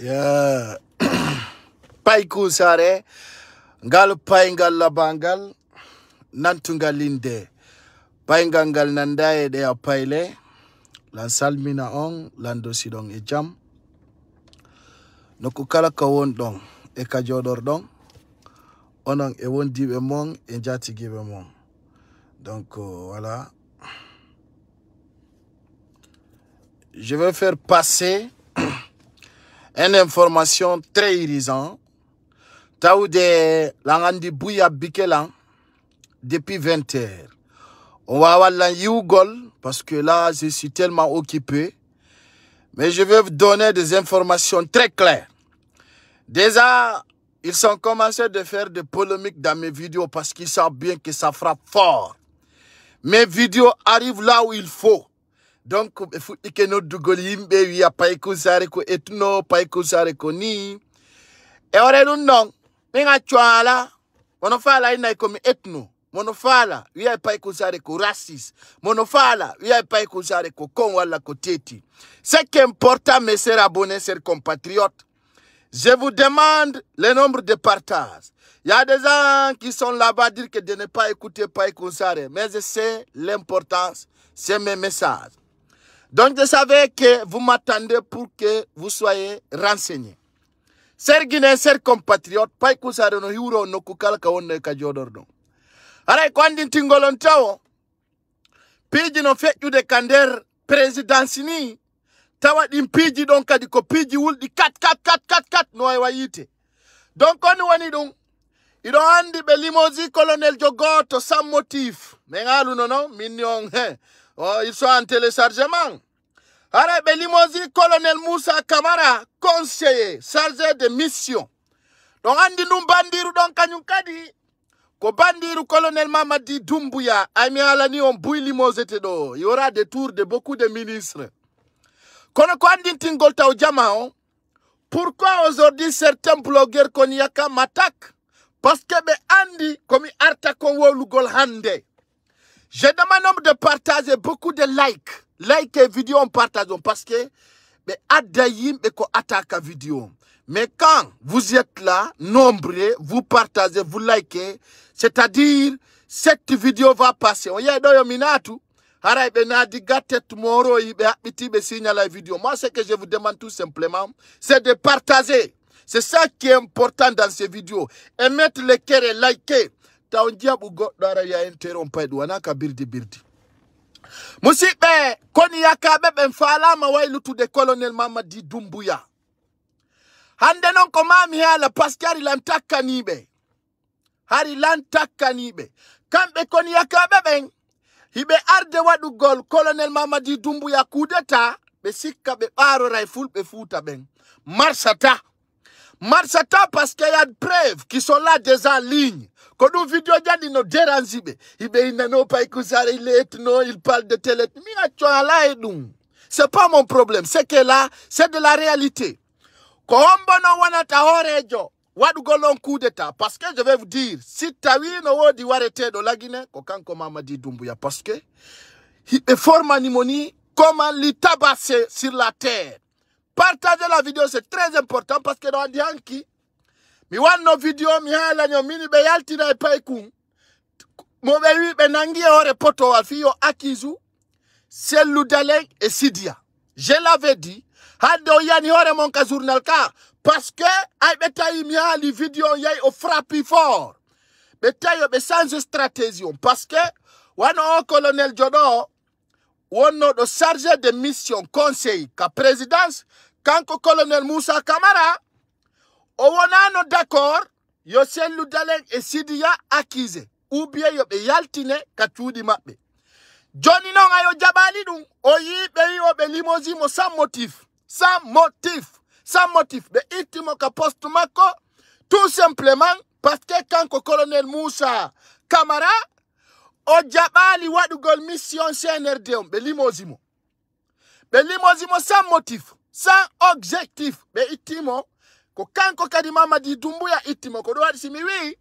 Yeah. Paiku sare ngal paingal labangal nantungal linde paingangal nandaye de a paile lan salmina on lando sidon e jam noku kala ka won don e ka jodor don onon e wondibe mon e jatigibe mon donc voilà, je vais faire passer une information très irisante. Taoude langandi bouya bikelan depuis 20h. On va avoir la Yougol parce que là je suis tellement occupé. Mais je vais vous donner des informations très claires. Déjà, ils ont commencé de faire des polémiques dans mes vidéos parce qu'ils savent bien que ça frappe fort. Mes vidéos arrivent là où il faut. Donc, il faut que nous dougolimbe, il y a pas écousare ko etno, pas écousare ko ni. Et on non, minga chwala, monofala ina comme etno, monofala, il y a pas écousare ko raciste, monofala, il y a pas écousare ko kon wala ko teti. Ce qui est important, mes chers abonnés, chers compatriotes, je vous demande le nombre de partages. Il y a des gens qui sont là-bas dire que de ne pas écouter, pas écouter, mais je sais l'importance, c'est mes messages. Donc, je savais que vous m'attendez pour que vous soyez renseignés. Chers Guinéens, chers compatriotes, pas écouter no hiro no kukala ka wonne ka jodordon. Ara kwandi tingolon tawo, piji no fekju de kander presidansini, tawa dim piji don kadi ko piji wuldi kat no ay wayite. Donc on wani dum ido andi be limosi colonel Jogoto sans motif. Mengalu non mignon ils sont en téléchargement. Ara be limosi colonel Moussa Camara conseiller chargé de mission. Donc andi num bandiru don kanyum kadi ko bandiru colonel Mamadi Doumbouya ami alani on bouy limosete do. Il y aura des tours de beaucoup de ministres. Kono ko andi tingol taw jamao. Pourquoi aujourd'hui certains blogueurs konyaka m'attaquent? Parce que be andi comme arta kon wolu gol hande. Je demande nombre de partager beaucoup de likes. Like et vidéo on partage parce que be adayim be ko attaque vidéo. Mais quand vous êtes là, nombreux, vous partagez, vous likez, c'est-à-dire cette vidéo va passer. On y a do minatu. Moi, ce que je vous demande tout simplement, c'est de partager. C'est ça qui est important dans ces vidéos. Et mettre le cœur et liker. Musibe, koni yakabe benfala mawailutu de colonel Mamadi Doumbouya. Hande non komami hala paskari lantaka nibe. Hari lantaka nibe. Kambe koni yakabe ben. Hibe arde wadu gol colonel Mamadi Doumbouya coup d'état be sikka be baro rifle be futa ben marsata parce qu'il y a des preuves qui sont là déjà en ligne. Quand nous vidéo jadi no dérangibe hibe inano pa ikusare il est non il parle de télé mi a là et donc c'est pas mon problème, c'est que là c'est de la réalité. Ko ombo no wana ta horejo wadu golon coup d'état parce que je vais vous dire si tawi no wodi warete do la Guinée ko kanko Mamadi Doumbouya parce que il forme animoni comment li tabasser sur la terre. Partagez la vidéo, c'est très important parce que dans Dianki mi wan no vidéo mi hala nyo mini be yalti na paiku mo be wi be nangi ore poto alfiyo akizu Cellou Dalein et Sidia. Je l'avais dit hado yani ore mon ka journal ka parce que ay betayi mi hali vidéo yay o frappi fort. Betayo be sans stratégie parce que wano colonel Jodo wono do chargé de mission conseil ka présidence kanko colonel Moussa Camara o wonano d'accord yo Cellou Dalein et Sidia accusé ou bien yo be yaltine ka tudi mabbe. Johnny non ayo jabali dum o yi be yo be limosimo sans motif. Sans motif. Be itimo ka poste mako tout simplement parce que quand le colonel Moussa Camara o jabali wadu gol mission CNRD be limosimo sans motif, sans objectif. Be itimo ko kanko kadi Mamadi Doumbouya itimo ko do wadi simi wi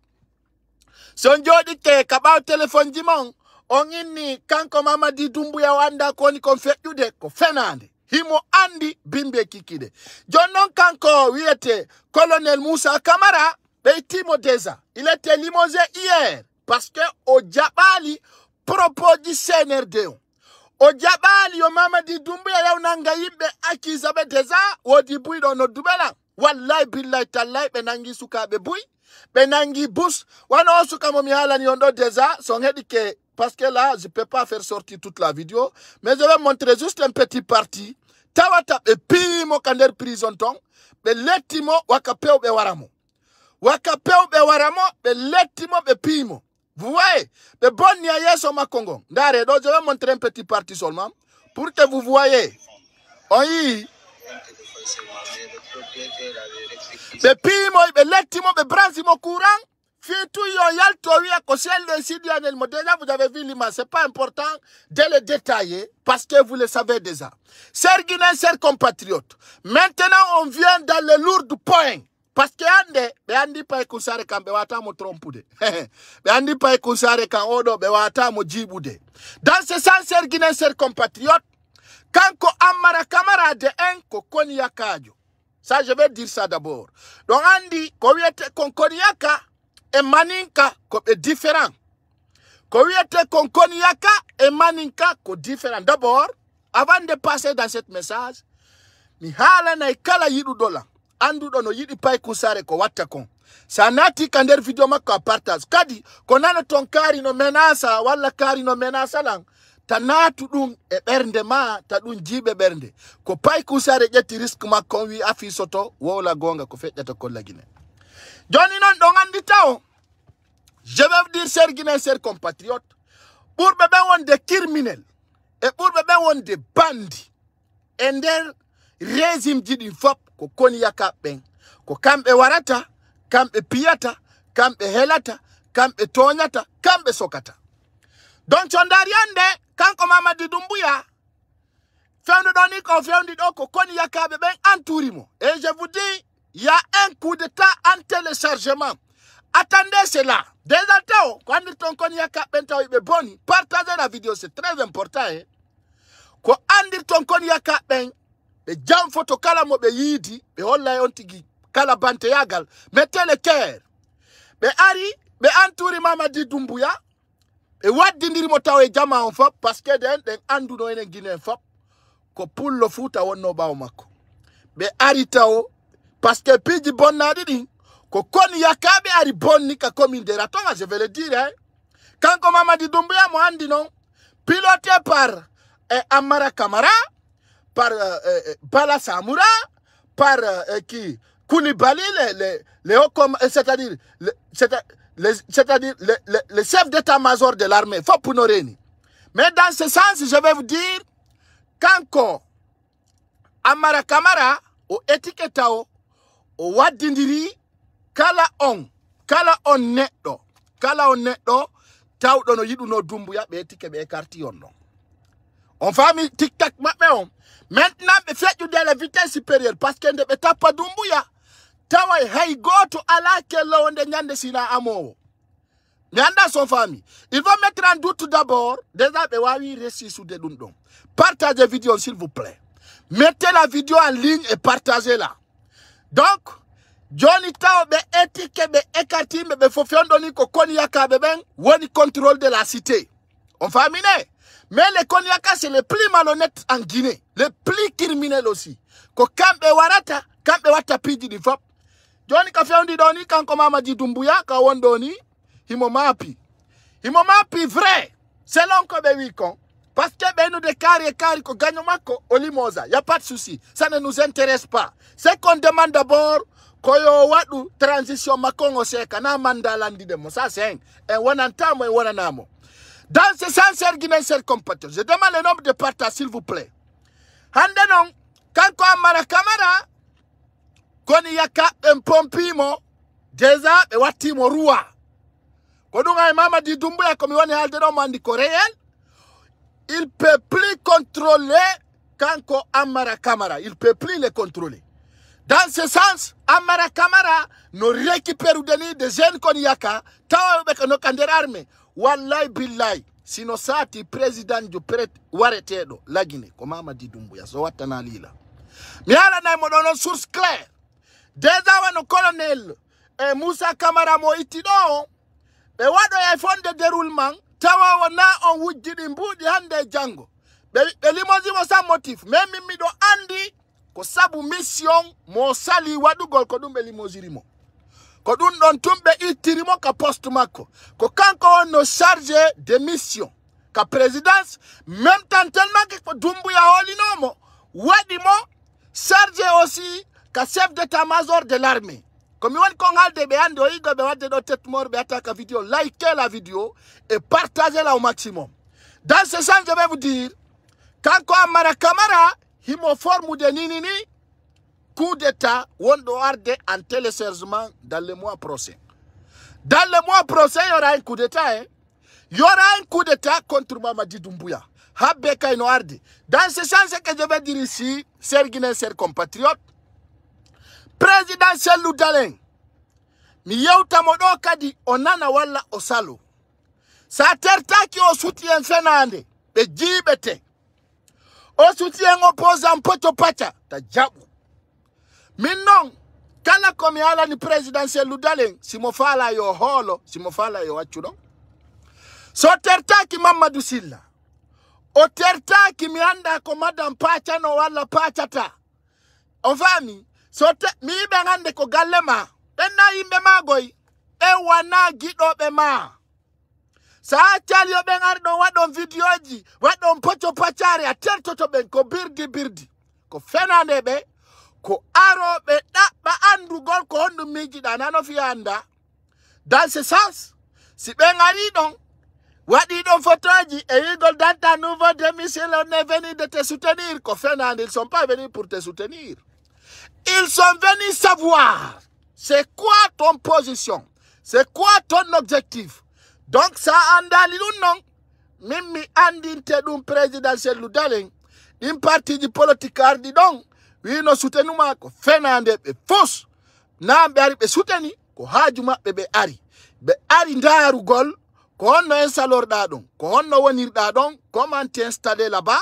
son jodi ke kabaw téléphone dimon on inni kanko Mamadi Doumbouya wanda ko ni kon fejude ko fenande himo andi bimbe kikide. Jonon kanko wiete colonel Moussa Camara beitimo deza. Il était limogé hier parce que au Djabali propos du CNRD. Au Djabali o Mamadi Doumbouya ya unanga yimbe akizabe deza wodi bui dono dubela. Wallahi billahi tallahi benangi suka bebui benangi bus wano suka momihala ni ondo deza son hedike. Parce que là, je ne peux pas faire sortir toute la vidéo. Mais je vais montrer juste un petit parti. Tawata e pimo kander prison tong. Be letimo wakapeo be waramo. Wakapeo be waramo. Be letimo be pimo. Vous voyez? Be bon nia yeso ma Congo. Ndare, donc je vais montrer un petit parti seulement. Pour que vous voyez. Oui. Be pimo, be letimo, be bransimo courant. Vous avez vu l'image, ce n'est pas important de le détailler parce que vous le savez déjà. Chers Guinéens, chers compatriotes, maintenant on vient dans le lourd point. Parce que andi pa kusare kan be wata mo trompude. Andi pa kusare kan odo be wata mo jibude. Dans ce sens, chers Guinéens, chers compatriotes, quand ko Amara Camara de un ko konyakajo. Ça, je vais dire ça d'abord. Donc andi ko wiete kon konyaka et maninka est différent. Quand il était konkoniaka et maninka est différent. D'abord, avant de passer dans ce message, mi hala na ikala yidu dola. Andu dono yidi pai kusare ko watakon. Sanati kander video maka partage. Kadi konana ton kari no menasa wala kari no menasa lang. Tanatu dum e bernde ma ta dum jibe bernde. Ko pai kusare jeti risk ma konwi afi soto wola gonga ko fedjata ko lagine. Johnny non dongandi tao. Je vais vous dire, chers Guinéens, chers compatriotes, pour bébé on des criminels et pour bébé on des bandits. Et der régime dit une fois ko konyaka ben, ko kambe warata, kambe piata, kambe helata, kambe tonyata, kambe sokata. Donc chondariande quand Mamadi Doumbouya fait nous donner qu'on fait nous dire ko konyaka ben entourimo. Et je vous dis, il y a un coup d'état en téléchargement. Attendez cela. Dès le temps, quand on connaît boni, partagez la vidéo, c'est très important. Quand on connaît ben, be jam photo kala mo be yidi, be holla ontigi kala bante yagal, mettez le cœur. Be ari, be antouri Mamadi Doumbouya, e waddi ndiri mo taw e jama on fop parce que den andu no enen Guinée fop ko pullo futa wonno bawo makko. Be ari taw parce que piji bonnadi din ko koni yakabe ari bonni ka commune de Ratonga, je vais le dire hein. Quand Mamadi Doumbouya mo andi non piloté par Amara Camara, par Bala Samoura, par qui Koulibaly, c'est-à-dire le chef d'état-major de l'armée, Fopunoreni. Mais dans ce sens, je vais vous dire, quand Amara Camara, au étiquetao, au wadindiri, kala on netto, taw dono yidu no Doumbouya, be étiquet be écarti on non. On va mi tic-tac maintenant. Maintenant, be fait de la vitesse supérieure parce que ne beta pas Doumbouya. Tawai hay goto ala kelo onde nyande sina amo. Nyanda son famille. Il va mettre en doute d'abord déjà be wawi récit sous de dundon. Partagez la vidéo s'il vous plaît. Mettez la vidéo en ligne et partagez-la. Donc, Johnny Tao be étiquette be écarté be fofondoni ko konyaka be ben woni contrôle de la cité. On va miner. Mais les Konyaka, c'est les plus malhonnêtes en Guinée. Les plus criminels aussi. Ko kambe warata, kambe wata pidi di fop. Johnny ka feundi doni kan ko Mamadi Doumbouya ka wondoni, himo mapi vrai. Selon ko be wikon. Parce que ben nous de kari ko gagno mako olimoza. Y a pas de souci. Ça ne nous intéresse pas. Ce qu'on demande d'abord, koyo wadu transition makongo seka na mandalandi demo. Ça c'est un wanantamo et wananamo. Dans ce sens, chers Guinéens, chers compatriotes, je demande le nombre de partages, s'il vous plaît. Handenon, quand Amara Camara, koni yaka mpompimo, déjà, e watimo rua. Kodunga Mamadi Doumbouya, comme on est dans mandi réel, il peut plus contrôler quand Amara Camara, il peut plus les contrôler. Dans ce sens, Amara Camara nous récupère des jeunes koni yaka, tawa beka no kander armée. Wallahi billahi, sino sati président du waretedo la Guinée ko Mamadi Doumbouya so watana lila mi ala nay mo donon source claire déjà wano colonel Moussa Camara mo itido be wado ya fonde déroulement tawa wana on wujjidi mbudi hande jango be limozi mo sa motif même mi do andi ko sabu mission mo sali wadugol ko dum be limozirimo ko dum don tumbe itirimo ka poste makko ko kanko on chargé de mission ka présidence même temps tellement que ko Doumbouya holinomo wadimo chargé aussi ka chef d'état-major de l'armée. Comme on congal de béande o igo be wadde do tête mort be attaque vidéo, likez la vidéo et partagez-la au maximum. Dans ce sens, je vais vous dire, quand Amara Camara, il me forme de nini coup d'état, on doit arder en téléchargement dans le mois prochain. Dans le mois prochain, il y aura un coup d'état. Hein? Il y aura un coup d'état contre Mamadi Doumbouya. Habeka ino arde. Dans ce sens, ce que je vais dire ici, chers Guinéens, chers compatriotes, présidentiel Loudalen, mi yewta modo kadi onana walla osalo. Sa tertaki o soutien fenande, be jibete. O soutien opposant poto pacha, ta jabu. Minnon, kala komi ala ni présidentiel Loudalen, si mo fala yo holo, si mo fala yo achudo. So tertaki Mamadou Silla. O tertaki mi anda ko madam pacha no walla pachata. On fami, so mi bengande ko gallema. Ena imbe magoy. E wana gido be ma. Sa chali yo bengar don wadon videoji. Wadon pocho pachare. A tertoto ben ko birdi. Ko fenande be. Ko aro be da ba andu gol ko hondu miji da nano fianda. Dans ce sens, si bengari don. Wadi don photoji et Igor Danta nouveau domicile on est venu de te soutenir. Ko fenande, ils sont pas venus pour te soutenir. Ils sont venus savoir c'est quoi ton position, c'est quoi ton objectif. Donc ça andali non, mimi andinte dum présidentiel Loudalen, une partie du politique ardi donc, oui no soutenuma ko fenande be fausse, na be ari be souteni ko hajuma be ari ndaru gol, ko onno installer da don, ko onno wonir da don, comment t'installer là-bas,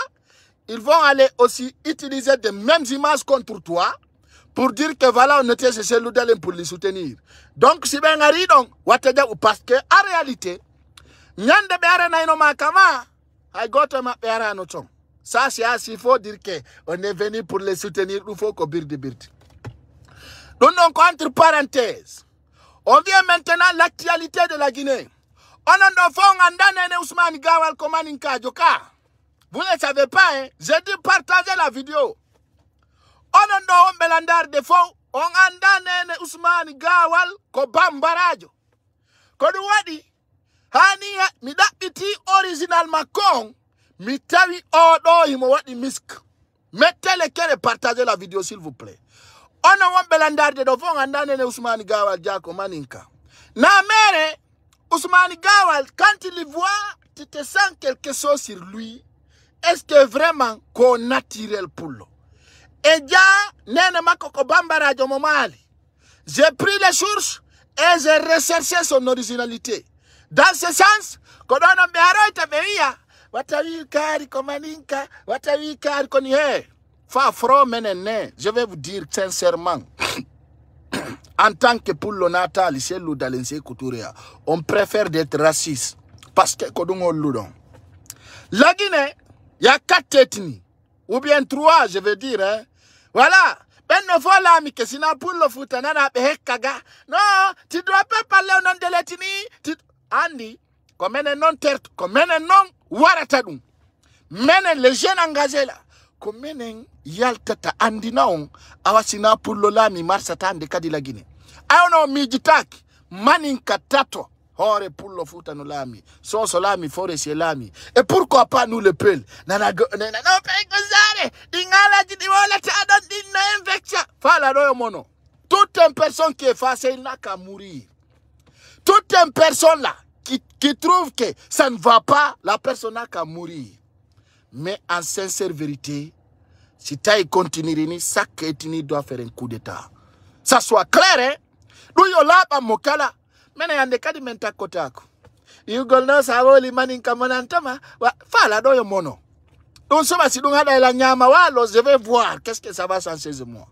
ils vont aller aussi utiliser les mêmes images contre toi, pour dire que voilà, on était chez Loudalen pour les soutenir. Donc, si ben ari donc, parce que, en réalité, nyande beara na inoma kama, I got ma beara no chong. Ça, c'est assez, il faut dire que on est venu pour les soutenir, il faut qu'on birdi. Donc, entre parenthèses, on vient maintenant à l'actualité de la Guinée. On en fait un Ousmane Gawal Komaninka Joka. Vous ne savez pas, hein? J'ai dit partager la vidéo. On belandar de fo on andane Ousmane Gawal ko bambarajo ko du wadi hani mi dabbiti original makon mi tawi odo himo wadi misk mettez kere partager la vidéo s'il vous plaît. On belandar de fo andane Ousmane Gawal jako maninka na mere Ousmane Gawal quand il voit tu te sens quelque chose sur lui, est-ce que vraiment qu'on naturel pour lui? Et déjà, j'ai pris les sources et j'ai recherché son originalité. Dans ce sens, je vais vous dire sincèrement, en tant que pour le natal, on préfère d'être raciste. Parce que la Guinée, il y a 4 ethnies. Ou bien 3, je veux dire. Hein. Voilà. Ben ne voilà, mais que si n'a pour le foot, non, tu dois pas parler au nom de l'ethnie. Andy, comme un non terre, comme un non waratadou. Menen les jeunes engagés là. Comme un yaltata Andy non, awasina pour le lami marsatan de Kadila Guinée. Aono mijitak, manin katato. Hore pour le foot no lami. So lami, forest lami. Et pourquoi pas nous le peuple? Nana go nana no pe gozare. Ingala di wala ta don din na infection. Fala royo mono. Toute une personne qui est face, il n'a qu'à mourir. Toute une personne là qui trouve que ça ne va pas, la personne n'a qu'à mourir. Mais en sincère vérité, si tu continues, chaque ethnie doit faire un coup d'état. Ça soit clair, hein? Nous y a là, mokala. Mene yande kadi menta kotako. You go no savoli manin kamanantama. Fala do yo mono. Donc ça va si donc la nyama walo, je vais voir qu'est-ce que ça va changer de moi.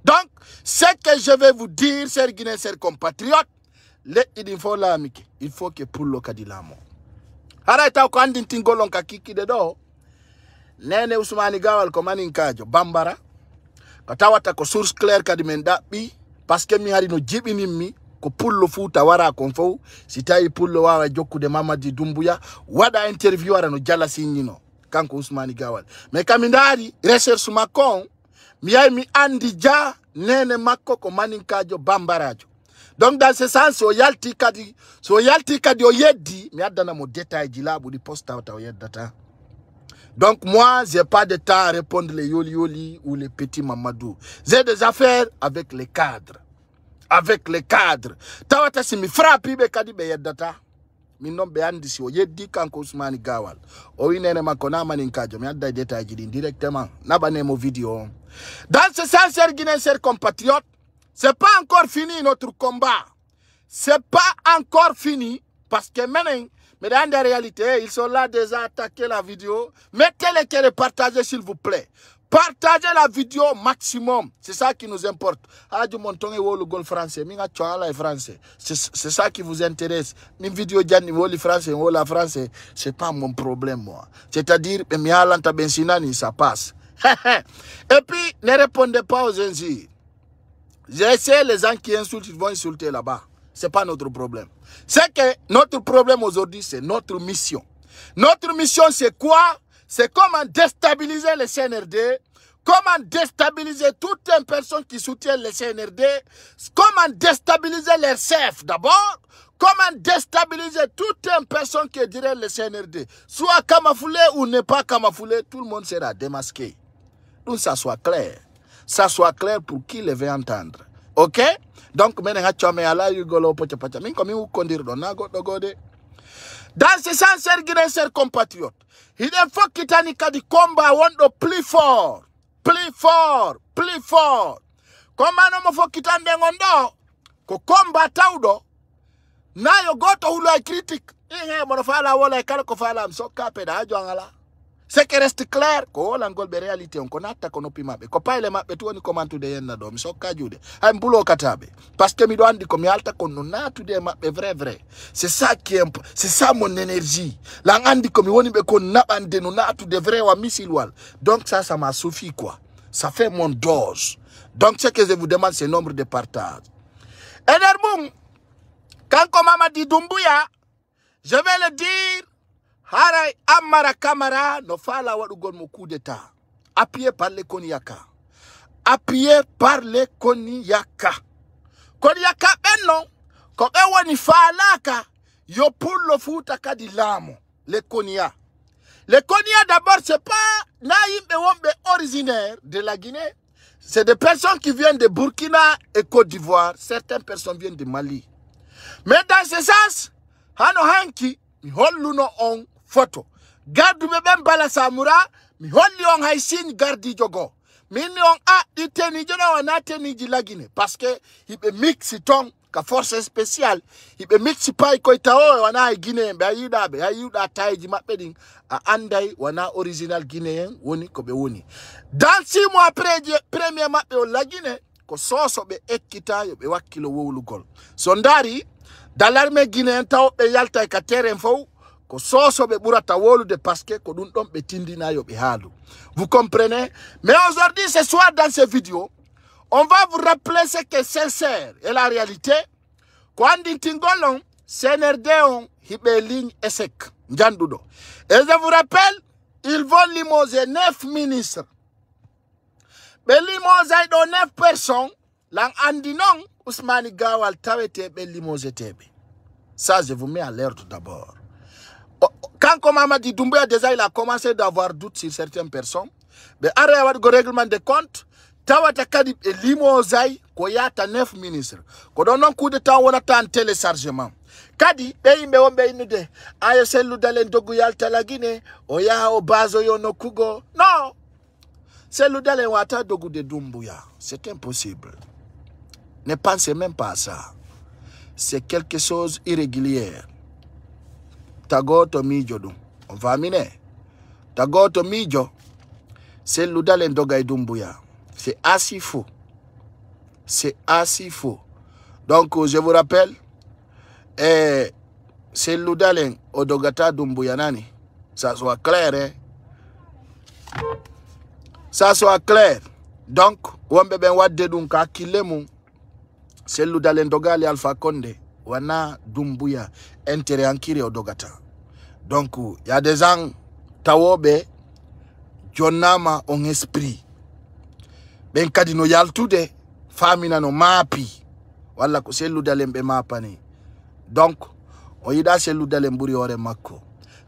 Donc ce que je vais vous dire, chers Guinéens, chers compatriotes, il faut que pour le kadilamo. Arata ko andin tingolon ka kiki de do. Nene Ousmane Gawal ko manin kajo bambara. Ko tawata ko source claire kadi men dabbi parce que mi hari no jibini mi ko pullo futa wara kon fo si tawi pullo wawa jokkude Mamadi Doumbouya wada interview ara no jala signino kanko Ousmane Gawal mais kami ndari recherche makko mi ay mi andi ja nene makko ko manin kajo bambarajo. Donc dans ce sens so yalti kadi o yeddi mi addana mo détail ji labu di posta o yeddata. Donc moi, j'ai pas de temps à répondre les yoli ou les petits Mamadou. J'ai des affaires avec les cadres. Avec les cadres. Tawata si mi frappi be kadi be yeddata. Mi non be andi si o yeddi kanko Ousmane Gawal. O inene makona manin kajo mi adda détail ji directement. Nabane mo vidéo. Dans ce sens, chers Guinéens, chers compatriotes, c'est pas encore fini notre combat. C'est pas encore fini parce que maintenant, mais dans la réalité, ils sont là déjà attaquer la vidéo. Mettez-les que les partagez, s'il vous plaît. Partagez la vidéo maximum. C'est ça qui nous importe. Ah, du monton et le gol français. Minga tchoala français. C'est ça qui vous intéresse. Une vidéo d'ani le français ou la français, c'est pas mon problème, moi. C'est-à-dire, mialanta bensinani, ça passe. Et puis, ne répondez pas aux injures. J'essaie les gens qui insultent, ils vont insulter là-bas. Ce n'est pas notre problème. C'est que notre problème aujourd'hui, c'est notre mission. Notre mission, c'est quoi? C'est comment déstabiliser le CNRD, comment déstabiliser toutes les personnes qui soutiennent le CNRD, comment déstabiliser leurs chefs d'abord, comment déstabiliser toutes les personnes qui diraient le CNRD. Soit camouflé ou n'est pas camouflé, tout le monde sera démasqué. Donc ça soit clair. Ça soit clair pour qui le veut entendre. Ok? Donc, dans ce sens, chers Guinéens, chers compatriotes, il faut qu'il y ait des combats plus fort, plus fort, plus fort. Comment il faut qu'il y ait des combats taudo, na yo goto hulu ay critique. Ce qui reste clair, ko l'angol be réalité on konata kono pimabe. Ko paile mabbe tu woni comment de yenna do mi sokka jude. Ay mbulo katabe. Parce que mi do andi ko mi alta kono natu de mabbe vrai. C'est ça qui est c'est ça mon énergie. La andi ko mi woni be ko nabande no natu de vrai wa misilwal. Donc ça m'a suffi quoi. Ça fait mon dose. Donc ce que je vous demande c'est nombre de partages. Et derboum quand Mamadi Doumbouya, je vais le dire Haray Amara Kamara no fala wadugon mo coup d'état. Appuyé par les Koniaka. Appuyé par les Koniaka. Koniaka benno. Ko woni falaka. Yo pour le foot akadi lamo. Les Konia. Les Konia d'abord c'est pas naïm wombe originaire de la Guinée. C'est des personnes qui viennent de Burkina et Côte d'Ivoire. Certaines personnes viennent de Mali. Mais dans ce sens, hano hanki mi holluno on photo. Gardu me ben bala samura, mi holli on haïsin gardi jogo. Mi ni on a iteni jono wana teni jilagine. Parce que il be mixi ton ka force spéciale. Il be mixi pa ko itao wana Guinéen be ayuda taiji mapeding a andai wana original Guinéen woni ko be woni. Dans 6 mois après premier mappe o la Guinée ko soso be ekkita yo be wakilo wowlugol. Sondari dans l'armée guinéenne taw be yalta ka terrain fo ko soso be burata wolude parce que ko dun dom be tindina yo be halu. Vous comprenez? Mais aujourd'hui ce soir dans cette vidéo, on va vous rappeler ce que c'est sincère et la réalité. Quand tingolon CNRD on hibe ligne esek njandudo. Et je vous rappelle, ils vont limoger 9 ministres. Be limoger do 9 personnes, lang andinon Ousmane Gawal tawete be limoger tebe. Ça je vous mets à l'ordre d'abord. Quand Mamadi Doumbouya déjà il a commencé d'avoir doute sur certaines personnes, mais après le règlement de compte, tawata kadi e limozai ko yata 9 ministres. Ko don non coup de temps wona tan téléchargement. Kadi be yimbe wombe inude ayo selu dalen dogu yalta la Guinée o ya o bazo yo no kugo. Non. Selu dalen wata dogu de Doumbouya. C'est impossible. Ne pensez même pas à ça. C'est quelque chose d'irrégulier. tagoto mijo dum. On famine. Tagoto mijo. C'est l'oudalen dogay Doumbouya. C'est assez faux. C'est assez faux. Donc, je vous rappelle, c'est l'oudalen odogata Doumbouya nani. Ça soit clair, hein. Ça soit clair. Donc, wambe ben wadde dum ka kilemu. C'est l'oudalen dogali Alpha Condé. Wana Doumbouya. Intérêt ankiri odogata. Donc, il y a des gens tawobe Jonama on esprit. Ben kadino yaltude famina no mapi. Walla ko selu dalembe mapani. Donc o yida selu dalem buri ore makko.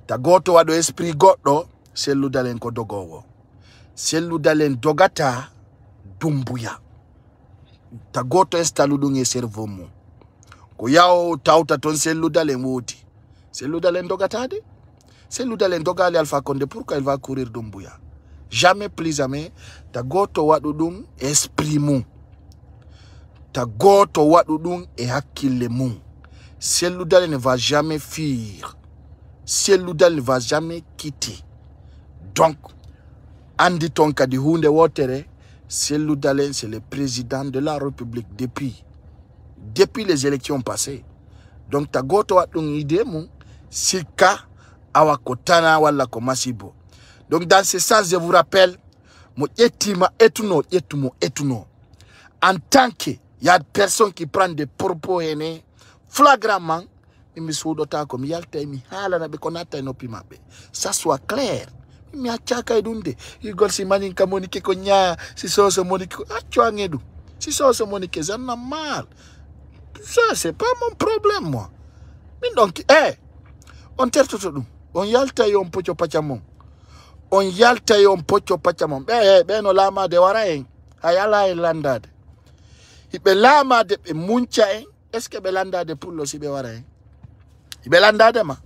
Ta goto wado esprit goddo selu dalen ko dogowo. Selu dalen dogata Doumbouya. Ta goto instalu dunge cerveau mo. Ko yawo tawta ton selu dalen woti. Selu dalen dogata de. Selu dalen dogali Alpha Condé, pourquoi il va courir Doumbouya? Jamais plus jamais. Ta goto wadudung esprit mou. Ta goto wadudung e hakile mou. Seloudal ne va jamais fuir. Seloudal ne va jamais quitter. Donc, Andi Tonka di Hunde Wotere, Seloudal c'est le président de la République depuis les élections passées. Donc, ta goto wadudung ide mou, sika awakotana wala komasibo. Donc, dans ce sens, je vous rappelle, mo etima etuno, etuno. En tant que il y a des personnes qui prennent des propos haineux flagramment, ça soit clair. Mi achaka edunde. Igol si manin kamonike konya, si so monike achuangedu. Si so monike c'est normal. Ça c'est pas mon problème moi. Mais donc on terre tout tout. On yalta yon pocho pachamon. On yalta yon pocho pachamon. No lama de waraeng. Ayala landade. Ibe lama de muncha en. Est-ce que belandade pour le sibe waraeng? Ibe landade ma.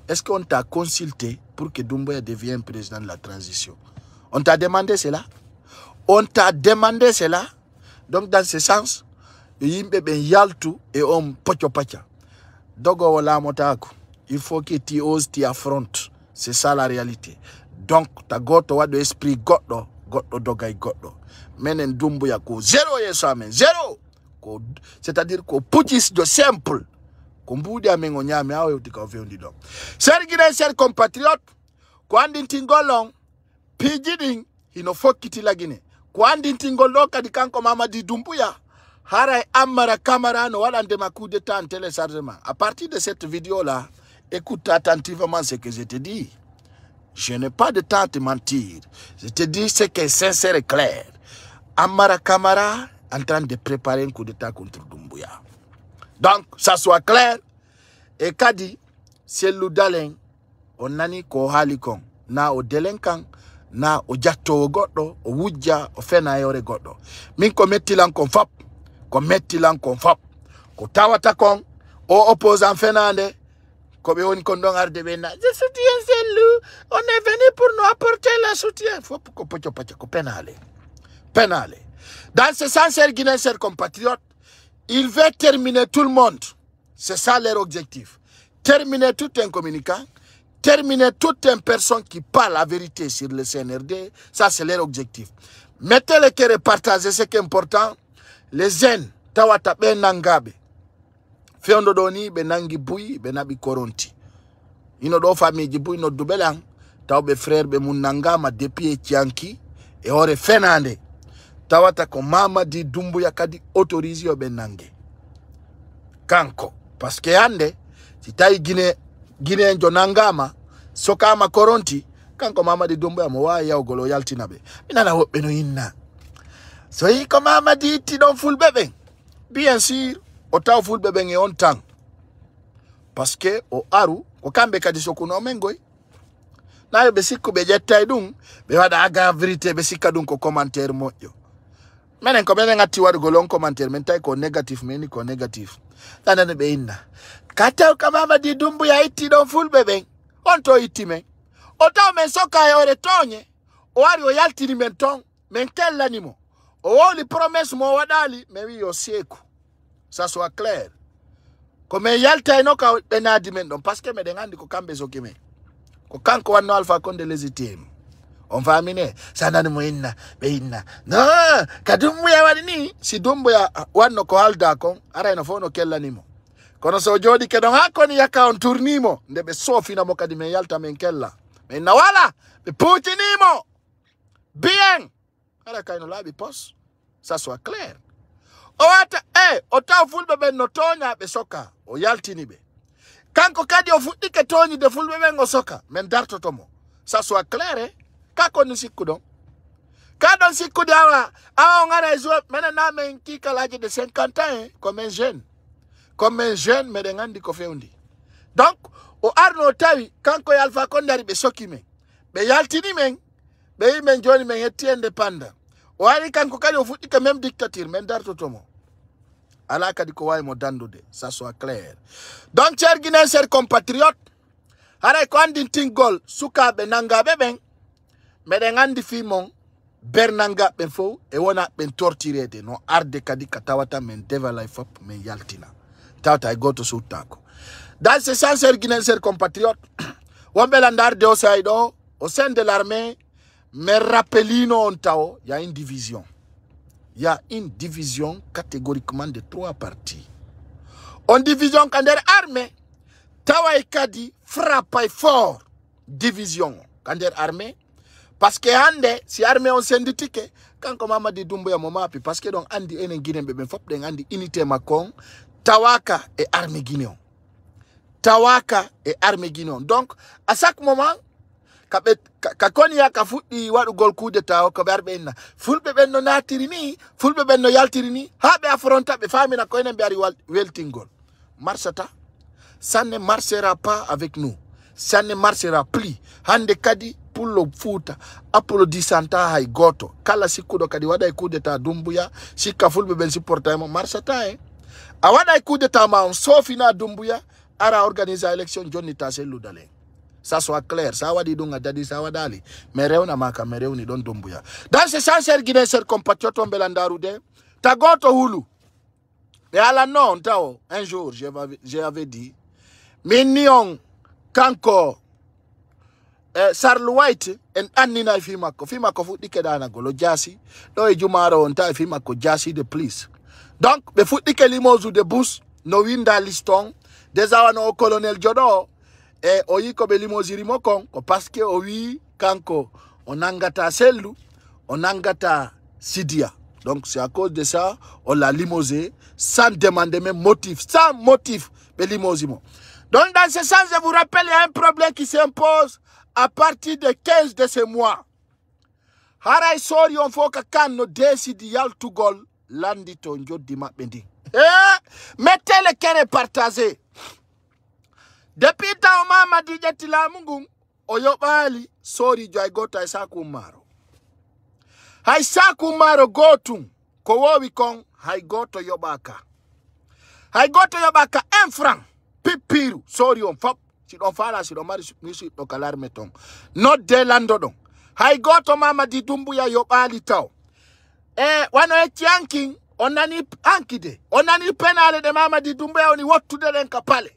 Est-ce qu'on t'a consulté pour que Doumbouya devienne président de la transition? On t'a demandé cela? On t'a demandé cela? Donc dans ce sens, yimbe ben yaltu et on pocho pacha. Dogo wala motaku. Il faut que tu oses, tu affrontes. C'est ça la réalité. Donc, ta goto wa de esprit goddo dogay goddo. Menen Doumbouya ko zéro yesamen, zéro. C'est-à-dire ko putis de simple. Komboudi amengo nyame awe utika ofendi do. Sergine ser compatriote, ko andi tingolong, pijiding, hino fokiti lagine. Ko andi tingolo kadi kanko Mamadi Doumbouya. Haray amara kamara no wala ndema coup d'état en téléchargement. À partir de cette vidéo-là, écoute attentivement ce que je te dis. Je n'ai pas de temps à te mentir. Je te dis ce qui est sincère et clair. Amara Kamara en train de préparer un coup d'état contre Doumbouya. Donc, ça soit clair. Et Kadi, c'est l'oudalen, on nani ko halikon, na o delenkan, na o jatto o goddo, o wujja, o fena yore goddo. Min ko mettilan kon fap, ko tawata kon, o opposant fenande, ko be woni kon don arde bena. Je soutiens celle, on est venu pour nous apporter le soutien. Faut ko pocho pacha ko penale. Penale. Dans ce sens, chers compatriotes, il veut terminer tout le monde. C'est ça leur objectif. Terminer tout un communicant, terminer toute une personne qui parle la vérité sur le CNRD, ça c'est leur objectif. Mettez le cœur et partagez ce qui est important. Les zen, tawata benangabe. Feondo doni benangi bui, benabi koronti. Ino do famille bui no dubelang, tawbe frère be munangama depuis Tianki, et ore fenande. Tawata ko Mamadi Doumbouya kadi autorisé o benange. Kanko. Parce que yande, si tayi Guinée njonangama, sokama koronti, kanko Mamadi Doumbouya mo wa ya ogolo yaltinabe. Minana hobe no inna. So yi ko Mamadi iti don full bebe. Bien sûr, ota full bebe nge on tang. Parce que o aru, ko kambe kadi sokuno mengoy. Na yo besiko be jetta dum, be wada aga vérité besika dum ko commentaire moyo. Menen ko menen ngati wadu golon commentaire men tay ko négatif meni ko négatif. Tandane be inna. Kata ko Mamadi Doumbouya iti don full bebe. On to iti men. Ota men soka yore tonye. O ari o yaltini men ton. Men kel l'animo. O li promesse mo wadali. Mais oui, yo seku. Ça soit clair. Comme yalta ino ka benadi men don parce que me dengandi ko kambe zokime. Ko kanko wanno Alpha Condé légitime. On va amine sana ni muinna beinna. No, kadumbu ya wadini si dumbu ya wanno ko halda kon ara ino fono kella nimo. Kono so jodi ke don hakoni yaka on tournimo ndebe sofina mo kadi me yalta men kella. Men nawala be putinimo. Bien. Ara kaino labi pos. Ça soit clair. Owata ota fulbe ben notonya be soka o yaltini be kanko kadi o fuddike toni de fulbe ben go soka men darto tomo ça soit clair kako ni sikkudo kadon sikkudo awa ngara zo mena na men kikalaje de 50 ans comme un jeune me de ngandi ko fewndi donc o arno tawi kanko Alpha Condé be soki men be yaltini men be men joni men hetti indépendant o ari kanko kadi o fuddike même dictature men darto tomo alaka di ko way mo dandude ça soit clair donc chers Guinéens chers compatriotes haray ko andi tingol sukabe nangabe ben meden andi fi mon bernanga ben fo e wona ben torturede no arde kadi katawata men devalay fop men yaltina tawta goto sutako dans ce sens chers Guinéens chers compatriotes wombe landar de o saydo au sein de l'armée me rappelino on taw ya une division. Il y a une division catégoriquement de 3 parties. On division kander armée, tawa kadi frappe fort. Division kander armée, parce que ande si armée on syndicate quand comme Mamadi Doumbouya momapi parce que donc andi enen Guinée beben fop den andi unité makon tawaka et armée guinéen. Tawaka et armée guinéen. Donc à chaque moment kakoni ya kafuti wadu gol coup d'état ko berbe na fulbe ben no natirini fulbe ben no yaltirini habe affronta be famina ko enen biari weltingol marsata ça ne marchera pas avec nous, ça ne marchera plus hande kadi pulo futa applaudissanta hay goto kala sikudo kadi wada coup d'état Doumbouya sikka fulbe ben supporta mo marsata a wada coup d'état ma on sofina Doumbouya ara organiser élection jonni taselu dalen. Ça soit clair, ça va dire donc à Dadi, ça va d'aller. Mais réuna maka, mais réuni don Doumbouya. Dans ce sens, chers Guinéens, chers compatriotes, on belandaroude, tagoto hulu. Et à la non, tao, un jour, j'avais dit, mignon, kanko, Sarl White, en annina fimako futi kedana golo jasi, do e jumaro on ta fimako jasi de police. Donc, be futi ke limozu de bus, no winda liston, des awano colonel Jodo, et oyi ko be limoziri mokon ko parce que owi kanko onangata selu onangata sidia donc c'est à cause de ça on l'a limosé sans demander même motif sans motif be limosimo. Donc dans ce sens je vous rappelle il y a un problème qui s'impose à partir de 15 de ce mois. Haray sori on faut que kan no décide yal to gol landito njodi mabbendi mettez le cœur partagé. Depuis ta Mamadi Jatila Mungu, oyobali, sorry, jo I got Isaac Umaro. Isaac Umaro go to, kowowi kong, I got to Yobaka. I got to Yobaka, 1 franc, pipiru, sorry, on fop, si don fala, si don mari, music, no kalar meton. Not de landodon. I got to Mamadi Doumbouya yobali tau. Wano etianking, onani ankide, onani penale de Mamadi Doumbouya, oni what to the kapale.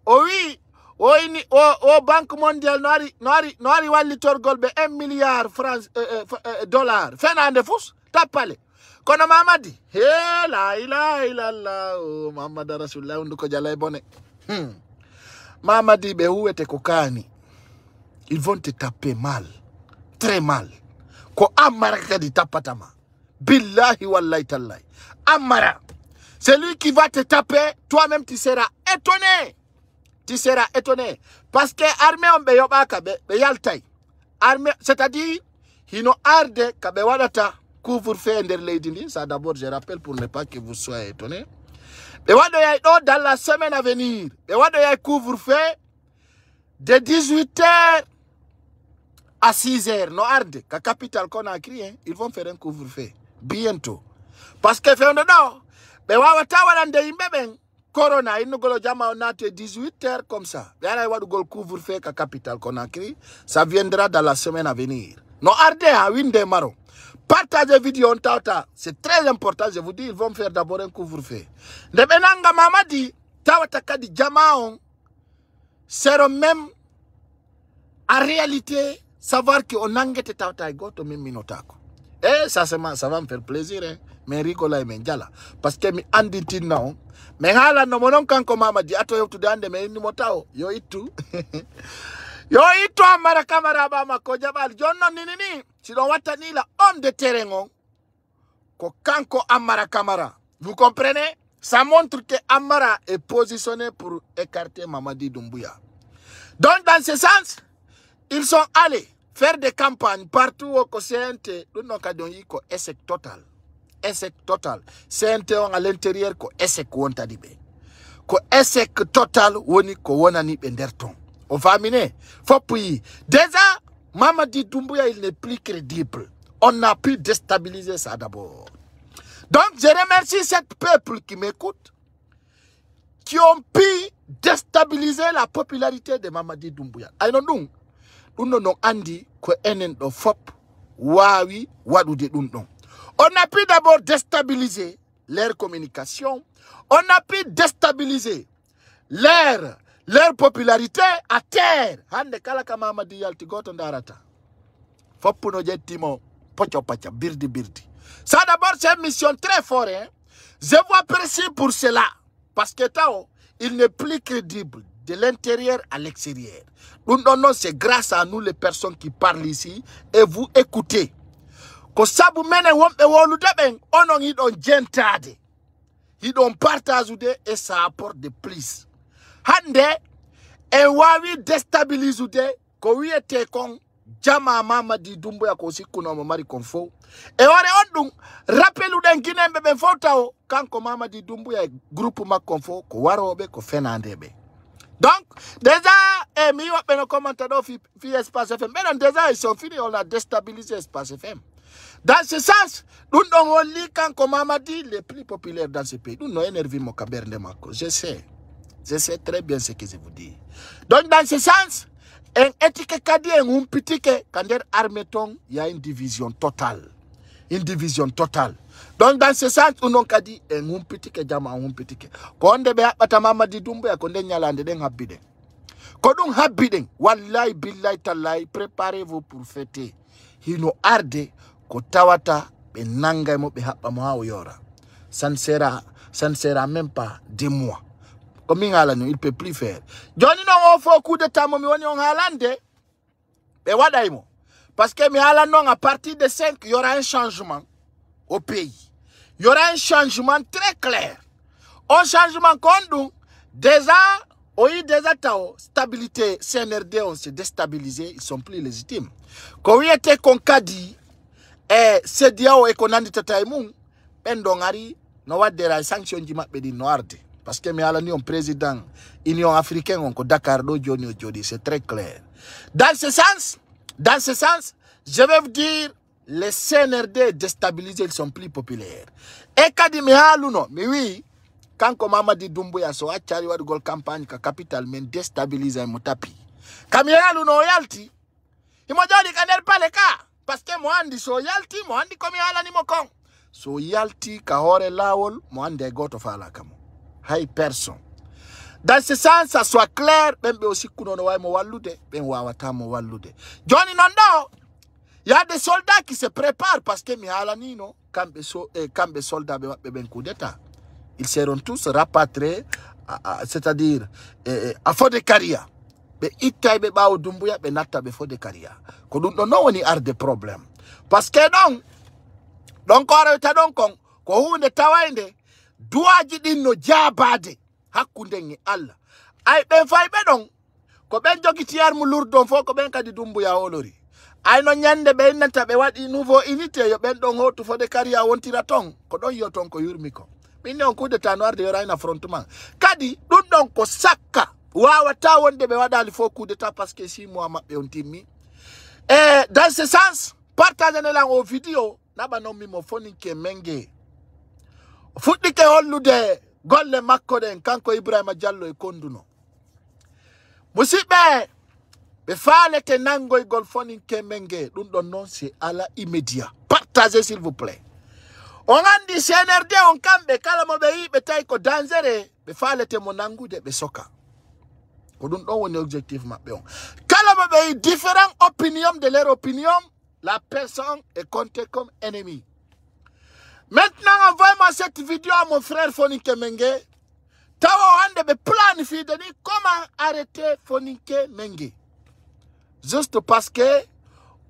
Oui, Banque mondiale noari wallitor golbe 1 milliard dollars. Fernande Fous, tapale. Kono Mamadi, la ilaha illallah, Mamadi Rasulullah unduko jalai bone. Mamadi be uwete kokani. Ils vont te taper mal, très mal. Ko amara kadi tapatama. Billahi wallahi tallahi. Amara. C'est lui qui va te taper, toi-même tu seras étonné. Tu seras étonné. Parce que l'armée on beyobaka be yaltai. Armée, c'est-à-dire, il no arde kabe wadata couvre-feu ender lady. Ça d'abord je rappelle pour ne pas que vous soyez étonnés. Be wadoya dans la semaine à venir. Be wadoya couvre-feu de 18h à 6h. No arde, ka capital qu'on a crié, ils vont faire un couvre-feu bientôt. Parce que fait on dedans. Be wawata walande imbeben. Corona, il nous jama on a 18h comme ça. Couvre-feu ka capital Conakry. Ça viendra dans la semaine à venir. No arde à winde maro. Partagez vidéo en tata. C'est très important, je vous dis, ils vont faire d'abord un couvre-feu. De benanga Mamadi, tawata kadi jamaon sero même en réalité savoir que on angete tawta goto min minotako. Et ça va me faire plaisir, hein. Mais rigola e men jala parce que mi andi tinna mais hala no monon kanko mama di ato yewtude ande me ni motaw yo ittu yo ittu amara camara ba makko jabal jonnon ni si don wattani la homme de terrain on ko kanko amara camara. Vous comprenez? Ça montre que Amara est positionné pour écarter Mamadi Doumbouya. Donc dans ce sens, ils sont allés faire des campagnes partout au CNT, ko échec total. Échec total. CNT à l'intérieur ko échec wontadibe. Ko échec total woni ko wonani benderton. Au famine, faut puis déjà Mamadi Doumbouya il n'est plus crédible. On a pu déstabiliser ça d'abord. Donc je remercie ce peuple qui m'écoute, qui ont pu déstabiliser la popularité de Mamadi Doumbouya. Non andi ko enen do fop wawi wadude dum don. On a pu d'abord déstabiliser leur communication, on a pu déstabiliser leur popularité à terre. Hande kala ka Mamadi yalti goto ndarata. Fop no jettimo pocho pacha birdi. Ça d'abord c'est une mission très forte. Hein? Je vous apprécie pour cela. Parce que Tao, il n'est plus crédible de l'intérieur à l'extérieur. Non, c'est grâce à nous les personnes qui parlent ici et vous écoutez. Ko sabu mene wombe wolude ben onon hidon jentade. Hidon partageude et ça apporte de plus. Hande en wawi déstabilisude ko wiete kon jama Mamadi Doumbouya ko sikkuno mo mari kon fo. Et on rappelle den Guinée bebe fotao kanko Mamadi Doumbouya groupe makonfo ko warobe ko fenandebe. Donc déjà mi wabbe no commentado fi Espace FM. Mais déjà ils sont finis, on a déstabilisé Espace FM. Dans ce sens, nous on lit kanko Mamadi les plus populaires dans ce pays. Nous no énervé mo kaberne mako. Je sais très bien ce que je vous dis. Donc dans ce sens, en éthique kadi en pitike kander armeton, il y a une division totale. Une division totale. Donc dans ce sens, on a dit un petit que jama un petit que. Quand on débute à Mamadi Doumbouya, quand on nyalande den habiden. Quand on habiden, wallahi billahi tallahi, préparez-vous pour fêter. Hino arde ko tawata be nanga mo be habba mo hawo yora. Ça ne sera même pas 2 mois. Comme il peut plus faire. Johnny non on faut coup de temps mi woni on halande. Be wadaimo. Parce que à partir de 5, il y aura un changement au pays. Il y aura un changement très clair. Un changement qu'on déjà, déjà stabilité CNRD, on s'est déstabilisé, ils ne sont plus légitimes. Quand il était qu'on a dit, c'est dia et qu'on a dit tataïmou, pendongari, no wa des sanctions qui m'a pédi noirde. Parce que mi un président Union africaine, on Dakar do Johnny Jodi, c'est très clair. Dans ce sens, je vais vous dire, les CNRD déstabilisés, ils sont plus populaires. Et quand il mais oui, quand Mamadi Doumbouya so a chari wad gol campagne ka capital men déstabiliser mon tapis. Quand il yalti, il m'a dit qu'il pas le cas. Parce que moi, je so yalti, moi, je comme il ni mokon. So yalti, ka hore lawol, moi, je go to fala kamo. Hay personne. Dans ce sens, ça soit clair, même aussi kunono wa mo walude, ben wawata mo walude. Johnny Nondo, il y a des soldats qui se préparent parce que mihalanino, quand les soldats ben coup d'état, ils seront tous rapatriés, c'est-à-dire à Fodekaria. Mais itaïbe ba Doumbouya ben nata be Fodekaria. Ko dum no woni ar de problème. Parce que donc ko hunde tawainde duaji din no jabade. Hakunde ngi Allah ay ben fay be don ko ben jogitiar mu lurdon fo ko ben kadi Doumbouya olori ay no nyande be nanta be wadi nouveau unité yo ben don hotu Fodekaria wontira ton ko don yo ton ko yurmi ko min on coup de tanoir de yora in affrontement kadi dun don ko sakka wawata wonde be wadali fo coup d'état parce que 6 mois mabbe on timmi et dans ce sens partagez la vidéo naba no mimo foni ke menge fuddike hollude golle makko den kanko Ibrahima Diallo e konduno musibe be faalete nangoy gol fonin kemenge dum don non c'est à la immédiat. Partagez s'il vous plaît. On andi CNRD on kambe kala mo be yibe tay ko dangereux be falete mo nangude be soka ko dum don woni objectif mabbe on kala be différent opinion de leur opinion, la personne est comptée comme ennemi. Maintenant envoie-moi cette vidéo à mon frère Fonike Mengue. Tawa hande be planifie de ni comment arrêter Fonike Mengue. Juste parce que